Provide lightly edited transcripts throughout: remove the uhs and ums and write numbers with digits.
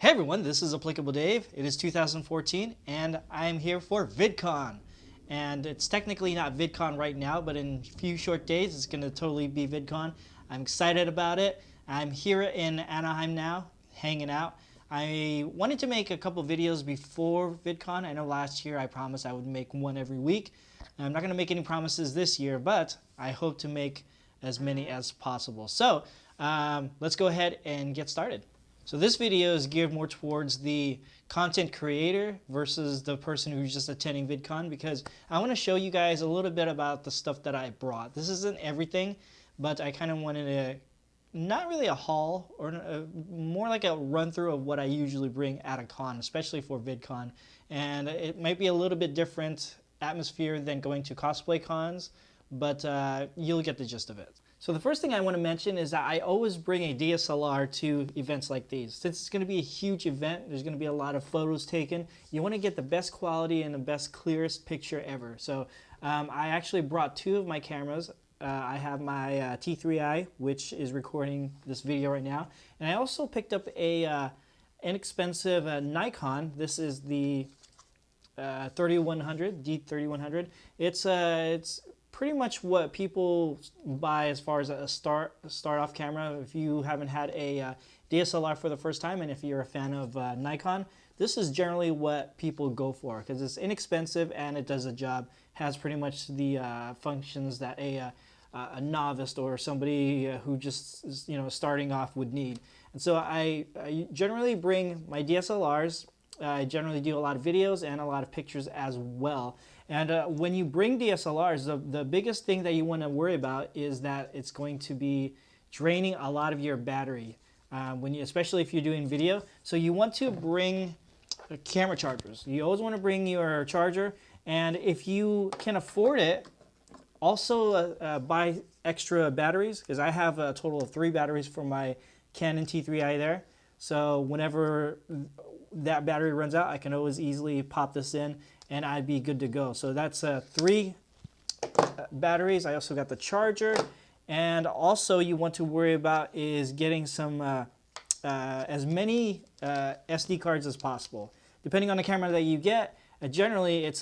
Hey everyone, this is Applicable Dave. It is 2014 and I'm here for VidCon. And it's technically not VidCon right now, but in a few short days it's going to totally be VidCon. I'm excited about it. I'm here in Anaheim now, hanging out. I wanted to make a couple videos before VidCon. I know last year I promised I would make one every week. I'm not going to make any promises this year, but I hope to make as many as possible. So let's go ahead and get started. So this video is geared more towards the content creator versus the person who's just attending VidCon, because I want to show you guys a little bit about the stuff that I brought. This isn't everything, but I kind of wanted to, not really a haul, or more like a run through of what I usually bring at a con, especially for VidCon. And it might be a little bit different atmosphere than going to cosplay cons, but you'll get the gist of it. So the first thing I want to mention is that I always bring a DSLR to events like these. Since it's going to be a huge event, there's going to be a lot of photos taken. You want to get the best quality and the best clearest picture ever. So I actually brought two of my cameras. I have my T3i, which is recording this video right now. And I also picked up a inexpensive Nikon. This is the 3100, D3100. It's pretty much what people buy as far as a start-off camera. If you haven't had a DSLR for the first time, and if you're a fan of Nikon, this is generally what people go for because it's inexpensive and it does the job. Has pretty much the functions that a novice or somebody who just is, starting off would need. And so I generally bring my DSLRs. I generally do a lot of videos and a lot of pictures as well. And when you bring DSLRs, the biggest thing that you want to worry about is that it's going to be draining a lot of your battery, especially if you're doing video. So you want to bring camera chargers. You always want to bring your charger, and if you can afford it, also buy extra batteries, because I have a total of 3 batteries for my Canon T3i there. So whenever that battery runs out, I can always easily pop this in and I'd be good to go. So that's 3 batteries. I also got the charger, and also you want to worry about is getting some as many SD cards as possible. Depending on the camera that you get, generally it's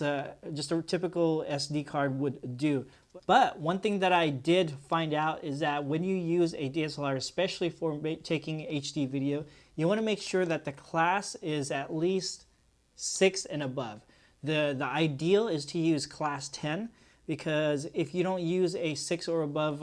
just a typical SD card would do. But one thing that I did find out is that when you use a DSLR, especially for taking HD video, you want to make sure that the class is at least 6 and above. The ideal is to use class 10, because if you don't use a 6 or above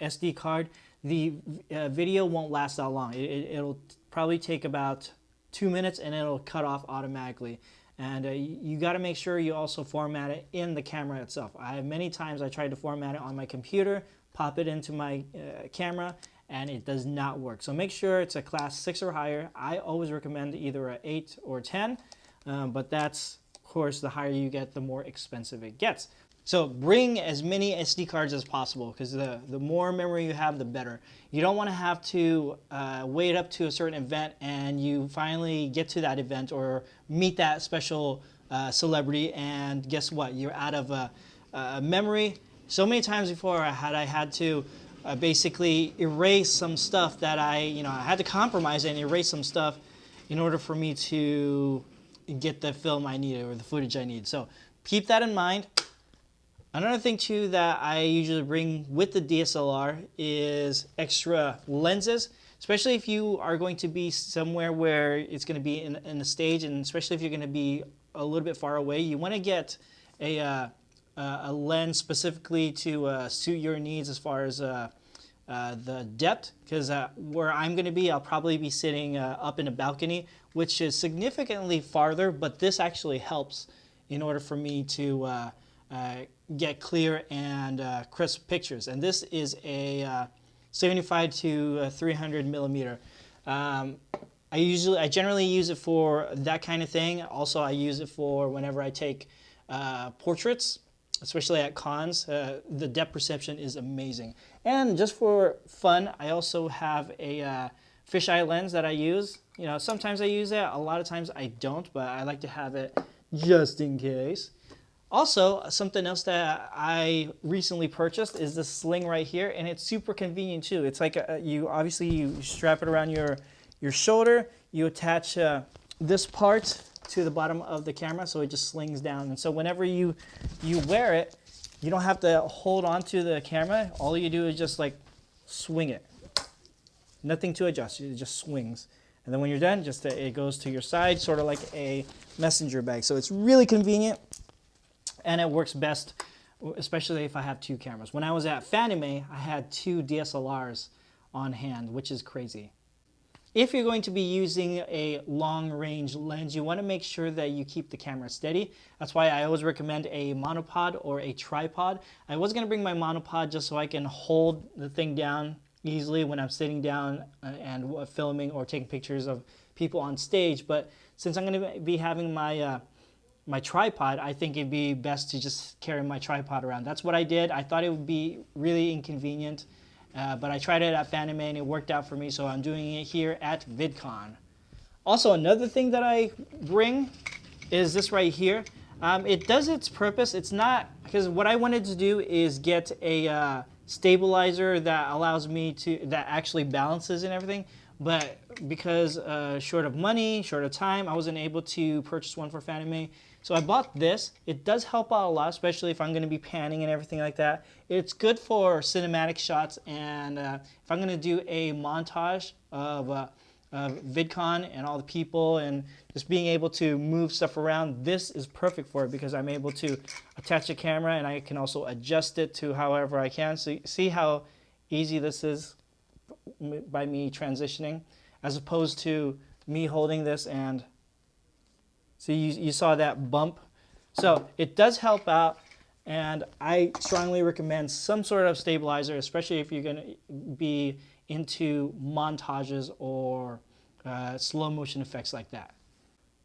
SD card, the video won't last that long. It'll probably take about 2 minutes and it'll cut off automatically. And you got to make sure you also format it in the camera itself. Many times I tried to format it on my computer, pop it into my camera, and it does not work. So make sure it's a class 6 or higher. I always recommend either an 8 or 10, but that's, of course, the higher you get, the more expensive it gets. So bring as many SD cards as possible, because the more memory you have, the better. You don't want to have to wait up to a certain event and you finally get to that event or meet that special celebrity, and guess what? You're out of memory. So many times before I had to basically erase some stuff that I had to compromise and erase some stuff in order for me to get the film I needed or the footage I need. So keep that in mind. Another thing too that I usually bring with the DSLR is extra lenses, especially if you are going to be somewhere where it's going to be in the stage, and especially if you're going to be a little bit far away. You want to get a lens specifically to suit your needs as far as the depth, because where I'm going to be, I'll probably be sitting up in a balcony, which is significantly farther, but this actually helps in order for me to get clear and crisp pictures. And this is a 75 to 300 millimeter. I generally use it for that kind of thing. Also, I use it for whenever I take portraits, especially at cons. The depth perception is amazing. And just for fun, I also have a fisheye lens that I use. Sometimes I use it, a lot of times I don't, but I like to have it just in case. Also, something else that I recently purchased is this sling right here, and it's super convenient too. It's like you strap it around your shoulder. you attach this part to the bottom of the camera, so it just slings down. And so whenever you wear it, you don't have to hold on to the camera. All you do is just like swing it. Nothing to adjust, it just swings. And then when you're done, just it goes to your side, sort of like a messenger bag. So it's really convenient, and it works best, especially if I have two cameras. When I was at Fanime, I had two DSLRs on hand, which is crazy. If you're going to be using a long-range lens, you want to make sure that you keep the camera steady. That's why I always recommend a monopod or a tripod. I was going to bring my monopod just so I can hold the thing down easily when I'm sitting down and filming or taking pictures of people on stage, but since I'm going to be having my my tripod, I think it'd be best to just carry my tripod around. That's what I did. I thought it would be really inconvenient, but I tried it at Fanime and it worked out for me, so I'm doing it here at VidCon. Also, another thing that I bring is this right here. It does its purpose. It's not, because what I wanted to do is get a stabilizer that allows me to, that actually balances and everything, but because short of money, short of time, I wasn't able to purchase one for Fanime. So I bought this. It does help out a lot, especially if I'm going to be panning and everything like that. It's good for cinematic shots, and if I'm going to do a montage of VidCon and all the people and just being able to move stuff around, this is perfect for it because I'm able to attach a camera and I can also adjust it to however I can. So see how easy this is by me transitioning, as opposed to me holding this and see, you saw that bump. So it does help out, and I strongly recommend some sort of stabilizer, especially if you're going to be into montages or slow motion effects like that.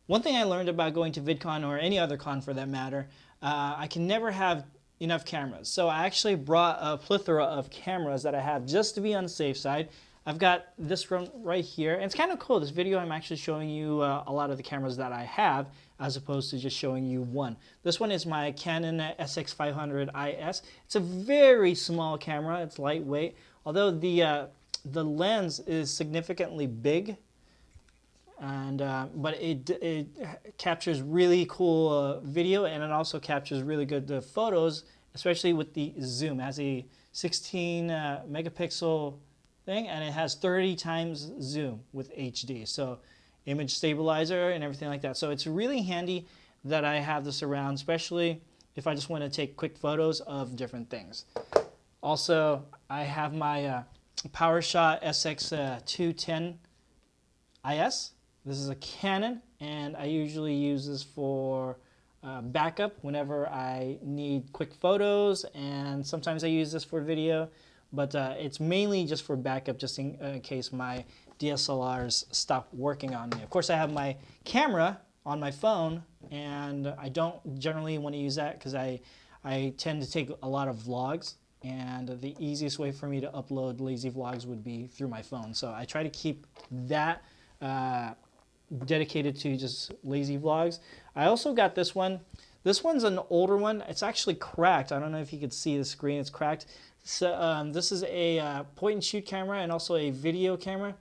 One thing I learned about going to VidCon, or any other con for that matter, I can never have enough cameras. So I actually brought a plethora of cameras that I have just to be on the safe side. I've got this one right here, and it's kind of cool. This video I'm actually showing you a lot of the cameras that I have, as opposed to just showing you one. This one is my Canon SX500 IS. It's a very small camera. It's lightweight, although the lens is significantly big, and but it captures really cool video, and it also captures really good photos, especially with the zoom. It has a 16 megapixel thing, and it has 30 times zoom with HD, so image stabilizer and everything like that. So it's really handy that I have this around, especially if I just want to take quick photos of different things. Also, I have my Powershot Sx210 IS. This is a Canon, and I usually use this for backup whenever I need quick photos, and sometimes I use this for video, but it's mainly just for backup, just in case my DSLRs stop working on me. Of course, I have my camera on my phone, and I don't generally want to use that because I tend to take a lot of vlogs, and the easiest way for me to upload lazy vlogs would be through my phone. So I try to keep that dedicated to just lazy vlogs. I also got this one. This one's an older one. It's actually cracked. I don't know if you could see the screen. It's cracked. So this is a point and shoot camera and also a video camera.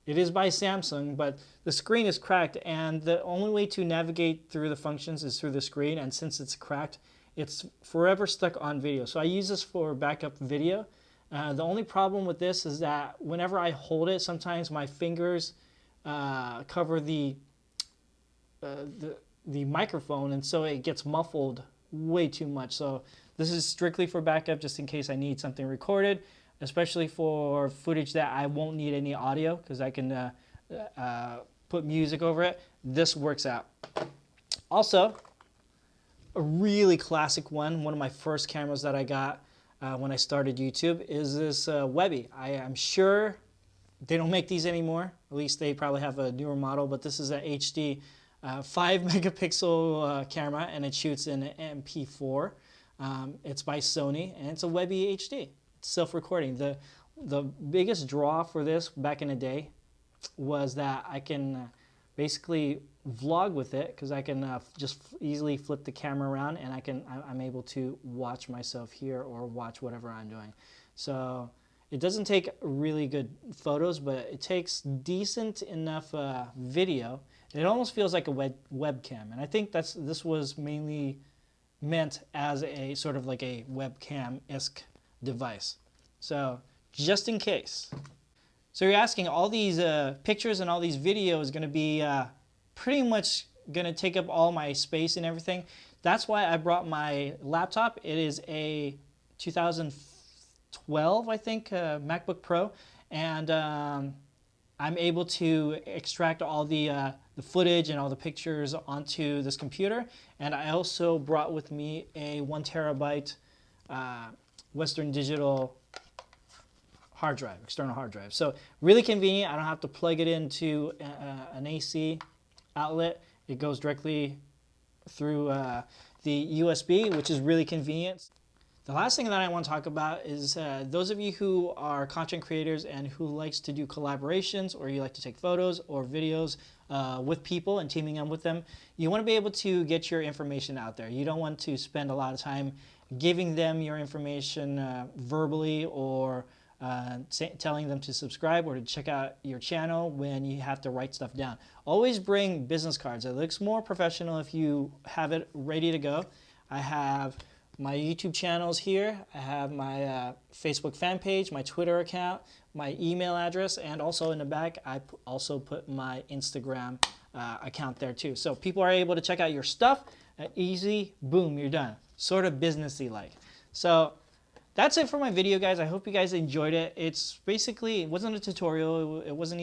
It is by Samsung, but the screen is cracked, and the only way to navigate through the functions is through the screen, and since it's cracked, it's forever stuck on video. So I use this for backup video. The only problem with this is that whenever I hold it, sometimes my fingers cover the microphone, and so it gets muffled way too much. So this is strictly for backup, just in case I need something recorded, especially for footage that I won't need any audio, because I can put music over it. This works out. Also, a really classic one of my first cameras that I got when I started YouTube is this Webby. I'm sure they don't make these anymore. At least they probably have a newer model, but this is an HD 5 megapixel camera, and it shoots in MP4. It's by Sony, and it's a Webby HD. It's self-recording. The biggest draw for this back in the day was that I can basically vlog with it, because I can just easily flip the camera around, and I'm able to watch myself here or watch whatever I'm doing. So It doesn't take really good photos, but it takes decent enough video. It almost feels like a webcam, and I think this was mainly meant as a sort of like a webcam-esque device. So just in case. So you're asking, all these pictures and all these videos going to be pretty much going to take up all my space and everything. That's why I brought my laptop. It is a 2012, I think, MacBook Pro, and I'm able to extract all the footage and all the pictures onto this computer. And I also brought with me a 1 terabyte Western Digital hard drive, external hard drive. So really convenient. I don't have to plug it into an AC outlet. It goes directly through the USB, which is really convenient. The last thing that I want to talk about is those of you who are content creators and who likes to do collaborations, or you like to take photos or videos with people and teaming up with them. You want to be able to get your information out there. You don't want to spend a lot of time giving them your information verbally, or telling them to subscribe or to check out your channel when you have to write stuff down. Always bring business cards. It looks more professional if you have it ready to go. I have my YouTube channels here. I have my Facebook fan page, my Twitter account, my email address, and also in the back I also put my Instagram account there too. So people are able to check out your stuff. Easy, boom, you're done. Sort of businessy like. So that's it for my video, guys. I hope you guys enjoyed it. It's basically, it wasn't a tutorial. It wasn't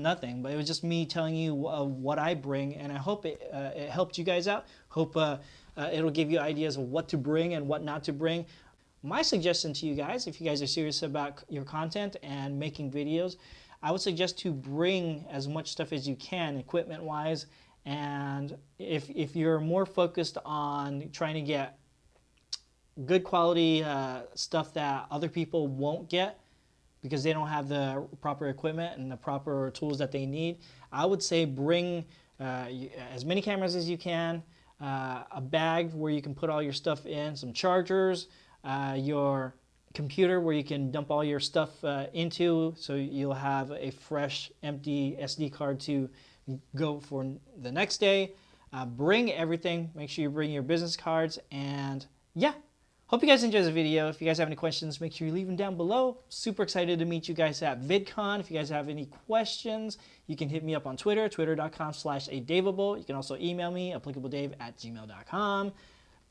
nothing, but it was just me telling you what I bring, and I hope it helped you guys out. Hope it'll give you ideas of what to bring and what not to bring. My suggestion to you guys, if you guys are serious about your content and making videos, I would suggest to bring as much stuff as you can, equipment-wise, and if you're more focused on trying to get good quality stuff that other people won't get because they don't have the proper equipment and the proper tools that they need, I would say bring as many cameras as you can, a bag where you can put all your stuff in, some chargers, your computer where you can dump all your stuff into, so you'll have a fresh empty SD card to go for the next day. Bring everything. Make sure you bring your business cards, and yeah. Hope you guys enjoyed the video. If you guys have any questions, make sure you leave them down below. Super excited to meet you guys at VidCon. If you guys have any questions, you can hit me up on Twitter, twitter.com/adavable. You can also email me, applicabledave@gmail.com.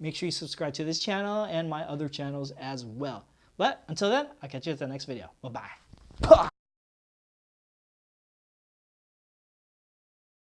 Make sure you subscribe to this channel and my other channels as well. But until then, I'll catch you at the next video. Bye-bye.